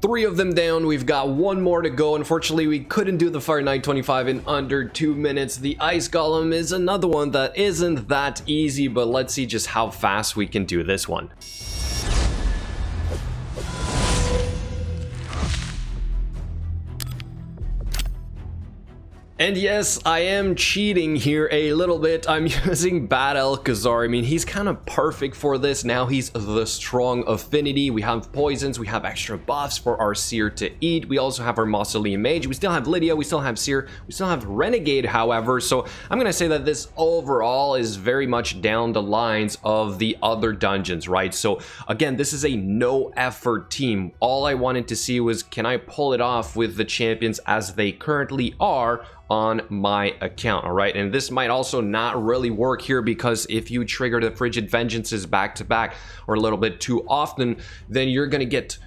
3 of them down. We've got 1 more to go. Unfortunately, we couldn't do the Fire Knight 25 in under 2 minutes. The Ice Golem is another one that isn't that easy, but let's see just how fast we can do this one. And yes, I am cheating here a little bit. I'm using Bad Alcazar. I mean, he's kind of perfect for this. Now he's the strong affinity. We have poisons. We have extra buffs for our Seer to eat. We also have our Mausoleum Mage. We still have Lydia. We still have Seer. We still have Renegade, however. So I'm going to say that this overall is very much down the lines of the other dungeons, right? So again, this is a no effort team. All I wanted to see was, can I pull it off with the champions as they currently are on my account? All right, and this might also not really work here, because if you trigger the Frigid Vengeances back to back or a little bit too often, then you're gonna get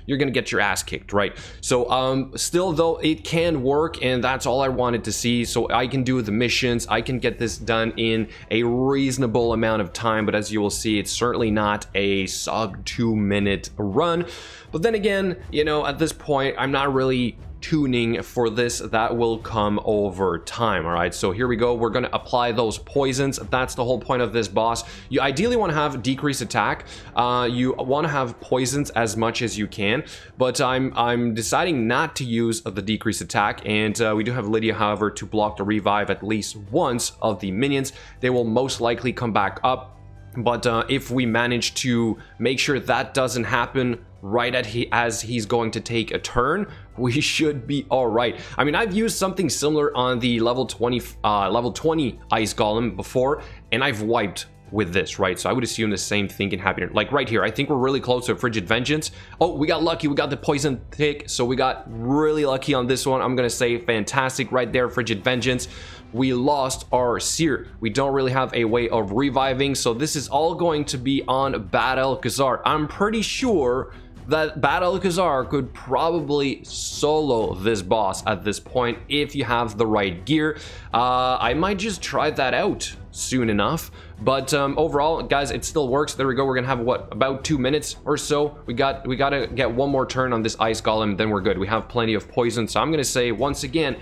your ass kicked, right? So still though, it can work, and that's all I wanted to see. So I can do the missions, I can get this done in a reasonable amount of time, but as you will see, it's certainly not a sub 2-minute run. But then again, you know, at this point, I'm not really tuning for this. That will come over time. All right, so here we go. We're going to apply those poisons. That's the whole point of this boss. You ideally want to have decreased attack. You want to have poisons as much as you can, but I'm deciding not to use the decreased attack, and we do have Lydia, however, to block the revive at least once of the minions. They will most likely come back up, but if we manage to make sure that doesn't happen right as he's going to take a turn, we should be all right. I mean, I've used something similar on the level 20 Ice Golem before, and I've wiped with this, right? So I would assume the same thing can happen. Like right here, I think we're really close to Frigid Vengeance. Oh, we got lucky. We got the poison tick, so we got really lucky on this one. I'm gonna say fantastic right there, Frigid Vengeance. We lost our Seer. We don't really have a way of reviving, so this is all going to be on Bad Alcazar. I'm pretty sure that Bad Alcazar could probably solo this boss at this point if you have the right gear. I might just try that out soon enough, but overall, guys, it still works. There we go. We're gonna have what, about 2 minutes or so. We gotta get 1 more turn on this Ice Golem, then we're good. We have plenty of poison, so I'm gonna say once again,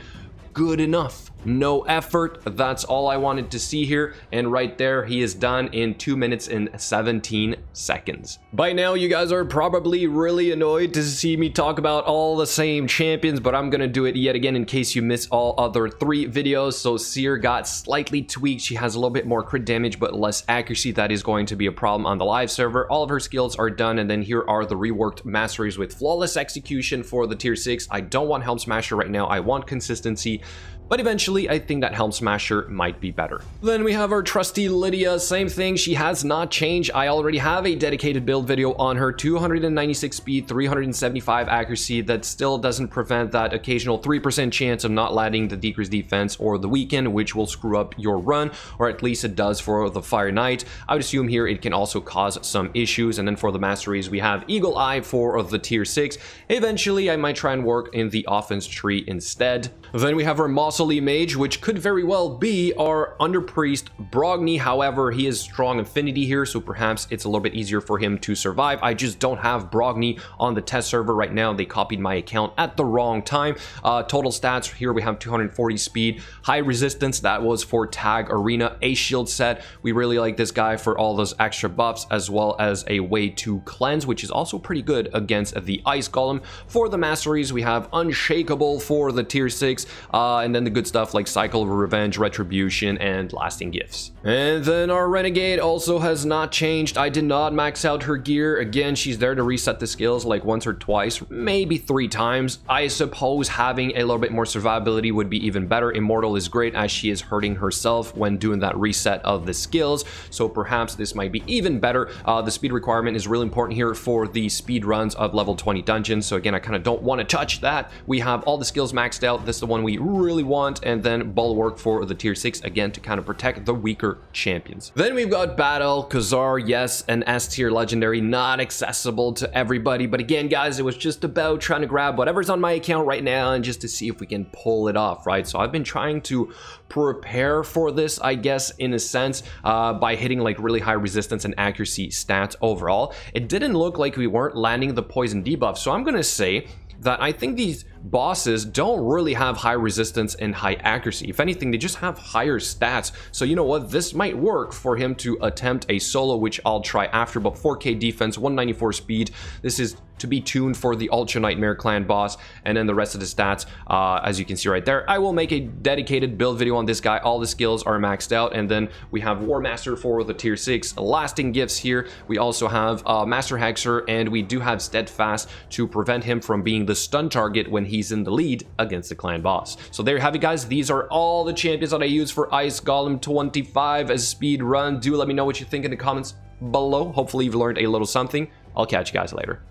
good enough. No effort. That's all I wanted to see here, and right there, he is done in 2 minutes and 17 seconds. By now, you guys are probably really annoyed to see me talk about all the same champions, but I'm gonna do it yet again in case you missed all other 3 videos. So Seer got slightly tweaked. She has a little bit more crit damage but less accuracy. That is going to be a problem on the live server. All of her skills are done, and then here are the reworked masteries with flawless execution for the tier 6. I don't want Helm Smasher right now. I want consistency, but eventually I think that Helm Smasher might be better. Then we have our trusty Lydia. Same thing, she has not changed. I already have a dedicated build video on her. 296 speed, 375 accuracy. That still doesn't prevent that occasional 3% chance of not landing the decreased defense or the weaken, which will screw up your run, or at least it does for the Fire Knight. I would assume here it can also cause some issues. And then for the masteries, we have Eagle Eye for the tier 6. Eventually I might try and work in the offense tree instead. Then we have our Mausoleum Mage, which could very well be our Underpriest Brogni. However, he is strong affinity here, so perhaps it's a little bit easier for him to survive. I just don't have Brogni on the test server right now. They copied my account at the wrong time. Total stats, here we have 240 speed, high resistance. That was for Tag Arena, a shield set. We really like this guy for all those extra buffs, as well as a way to cleanse, which is also pretty good against the Ice Golem. For the masteries, we have Unshakable for the tier 6, and then the good stuff like Cycle of Revenge, Retribution, and Lasting Gifts. And then our Renegade also has not changed. I did not max out her gear. Again, she's there to reset the skills like once or twice, maybe 3 times. I suppose having a little bit more survivability would be even better. Immortal is great as she is hurting herself when doing that reset of the skills, so perhaps this might be even better. The speed requirement is really important here for the speed runs of level 20 dungeons, so again, I kind of don't want to touch that. We have all the skills maxed out. This is the one we really want, and then Bulwark for the tier 6, again, to kind of protect the weaker champions. Then we've got Bad Alcazar. Yes, an S tier legendary, not accessible to everybody, but again, guys, it was just about trying to grab whatever's on my account right now and just to see if we can pull it off, right? So I've been trying to prepare for this, I guess, in a sense, by hitting like really high resistance and accuracy stats overall. It didn't look like we weren't landing the poison debuff, so I'm gonna say that I think these bosses don't really have high resistance and high accuracy. If anything, they just have higher stats. So you know what, this might work for him to attempt a solo, which I'll try after. But 4k defense, 194 speed, this is to be tuned for the Ultra Nightmare Clan boss, and then the rest of the stats, as you can see right there. I will make a dedicated build video on this guy. All the skills are maxed out, and then we have War Master for the tier 6 lasting gifts here. We also have Master Hexer, and we do have Steadfast to prevent him from being the stun target when he's in the lead against the clan boss. So there you have it, guys. These are all the champions that I use for Ice Golem 25 as speed run. Do let me know what you think in the comments below. Hopefully you've learned a little something. I'll catch you guys later.